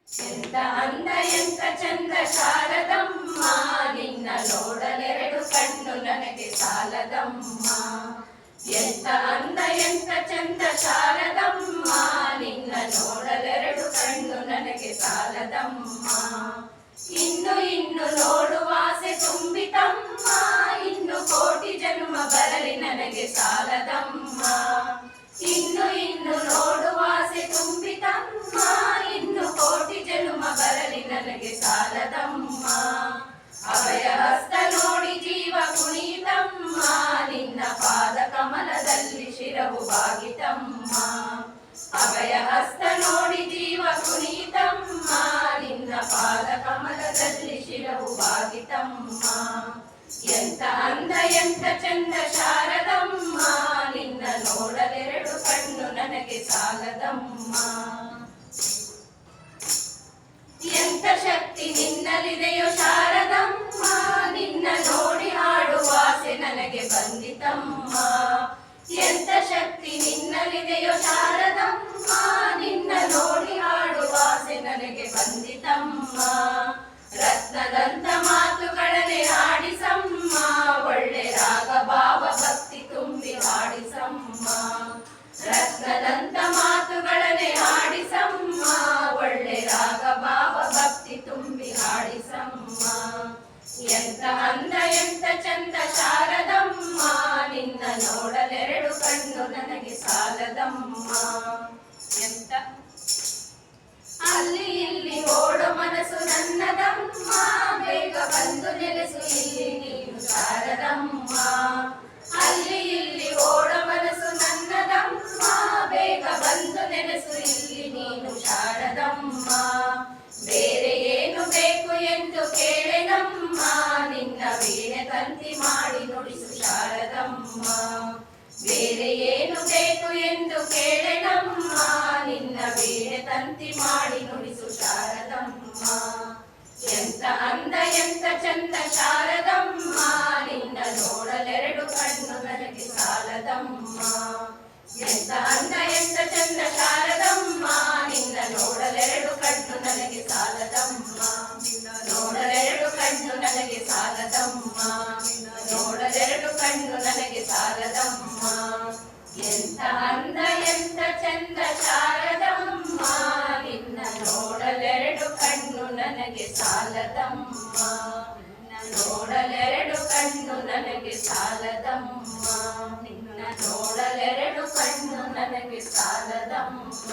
ಎಂತ ಅಂದ ಎಂತ ಚಂದ ಶಾರದಮ್ಮ, ನಿನ್ನ ನೋಡಲೆರಡು ಕಣ್ಣು ನನಗೆ ಸಾಲದಮ್ಮ. ಎಂತ ಅಂದ ಎಂತ ಚಂದ ಶಾರದಮ್ಮ, ನಿನ್ನ ನೋಡಲೆರಡು ಕಣ್ಣು ನನಗೆ ಸಾಲದಮ್ಮ. ಇನ್ನು ಇನ್ನು ನೋಡುವಾಸೆ ತುಂಬಿತಮ್ಮ, ಇನ್ನು ಕೋಟಿ ಜನ್ಮ ಬರಲಿ ನನಗೆ ಸಾಲದಮ್ಮ. ಇನ್ನು ಇನ್ನು ನೋಡುವಾಸೆ ತುಂಬಿತಮ್ಮ, ಇನ್ನು ಕೋಟಿ ಜನ್ಮ ಬರಲಿ ನನಗೆ ಸಾಲದಮ್ಮ. ಅಭಯ ಹಸ್ತ ನೋಡಿ ಜೀವ ಕುಣಿತಮ್ಮ, ನಿನ್ನ ಪಾದ ಕಮಲದಲ್ಲಿ ಶಿರವು ಬಾಗಿತಮ್ಮ. ಅಭಯ ಹಸ್ತ ನೋಡಿ ಜೀವ ಕುಣಿತಮ್ಮ, ನಿನ್ನ ಪಾದ ಕಮಲದಲ್ಲಿ ಶಿರವು ಬಾಗಿತಮ್ಮ. ಎಂತ ಅಂದ ಎಂತ ಚಂದ ಶಾರದಮ್ಮ, ನಿನ್ನ ನೋಡಲೆರಡು ಕಣ್ಣು ನನಗೆ ಸಾಲದಮ್ಮ. ಎಂತ ಶಕ್ತಿ ನಿನ್ನಲ್ಲಿದೆಯೋ ಶಾರದಮ್ಮ, ನಿನ್ನ ನೋಡಿ ಹಾಡುವ ಆಸೆ ನನಗೆ ಬಂದಿತಮ್ಮ. ಎಂತ ಶಕ್ತಿ ನಿನ್ನಲ್ಲಿದೆಯೋ ಶಾರದಮ್ಮ, ನಿನ್ನ ನೋಡಿ ಹಾಡುವ ಆಸೆ ನನಗೆ ಬಂದಿತಮ್ಮ. ರತ್ನದಂತ ಮಾತುಗಳನ್ನೇ ಆಡಿಸಮ್ಮ, ಒಳ್ಳೆ ರಾಗ ಭಾವ ಭಕ್ತಿ ತುಂಬಿ ಹಾಡಿಸಮ್ಮ. ರತ್ನದಂತ ಮಾತುಗಳನ್ನೇ ಆಡಿಸಮ್ಮ, ಒಳ್ಳೆ ರಾಗ ಭಾವ ಭಕ್ತಿ ತುಂಬಿ ಹಾಡಿಸಮ್ಮ. ಎಂತ ಅಂದ ಎಂತ ಚಂದ ಶಾರದಮ್ಮ, ನಿನ್ನ ನೋಡಲೆರಡು ಕಣ್ಣು ನನಗೆ ಸಾಲದಮ್ಮ. ಎಂತ ಅಲ್ಲಿ ಇಲ್ಲಿ ಓಡೋ ಮನಸ್ಸು ನನ್ನದಮ್ಮ, ಬೇಗ ಬಂದು ನೆಲೆಸು ಇಲ್ಲಿ ನೀನು ಶಾರದಮ್ಮ. ಅಲ್ಲಿ ಇಲ್ಲಿ ಓಡೋ ಮನಸ್ಸು ನನ್ನದಮ್ಮ, ಬೇಗ ಬಂದು ನೆಲೆಸು ಇಲ್ಲಿ ನೀನು ಶಾರದಮ್ಮ. ಬೇರೆ ಏನು ಬೇಕು ಎಂದು ಕೇಳೆನಮ್ಮ, ನಿನ್ನ ವೀಣೆ ತಂತಿ ಮಾಡಿ ನುಡಿಸು ಶಾರದಮ್ಮ. ಬೇರೆ ಏನು ಬೇಕು ಎಂದು ಕೇಳೆನಮ್ಮ, ನಿನ್ನ ವೀಣೆ ತಂತಿ ಮಾಡಿ ನುಡಿಸು ಶಾರದಮ್ಮ. ಎಂತ ಅಂದ ಎಂತ ಚಂದ ಶಾರದಮ್ಮ, ನಿನ್ನ ನೋಡಲೆರಡು ಕಣ್ಣು ನನಗೆ ಸಾಲದಮ್ಮ. ಎಂತ ಅಂದ ಎಂತ ಚಂದ ಶಾರದಮ್ಮ, ನಿನ್ನ ನೋಡಲೆರಡು ಕಣ್ಣು ನನಗೆ ಸಾಲದಮ್ಮ. ನೋಡಲೆರಡು ಕಣ್ಣು ನನಗೆ ಸಾಲದಮ್ಮ, ನೋಡಲೆರಡು ಕಣ್ಣು ನನಗೆ ಸಾಲದಮ್ಮ. ಎಂತ ಅಂದ ಎಂತ ಚಂದ ಶಾರದಮ್ಮ, ನಿನ್ನ ನೋಡಲೆರಡು ಕಣ್ಣು ನನಗೆ ಸಾಲದಮ್ಮ. ನೋಡಲೆರಡು ಕಣ್ಣು ನನಗೆ ಸಾಲದಮ್ಮ, ನಿನ್ನ ನೋಡಲೆರಡು ಕಣ್ಣು ನನಗೆ ಸಾಲದಮ್ಮ.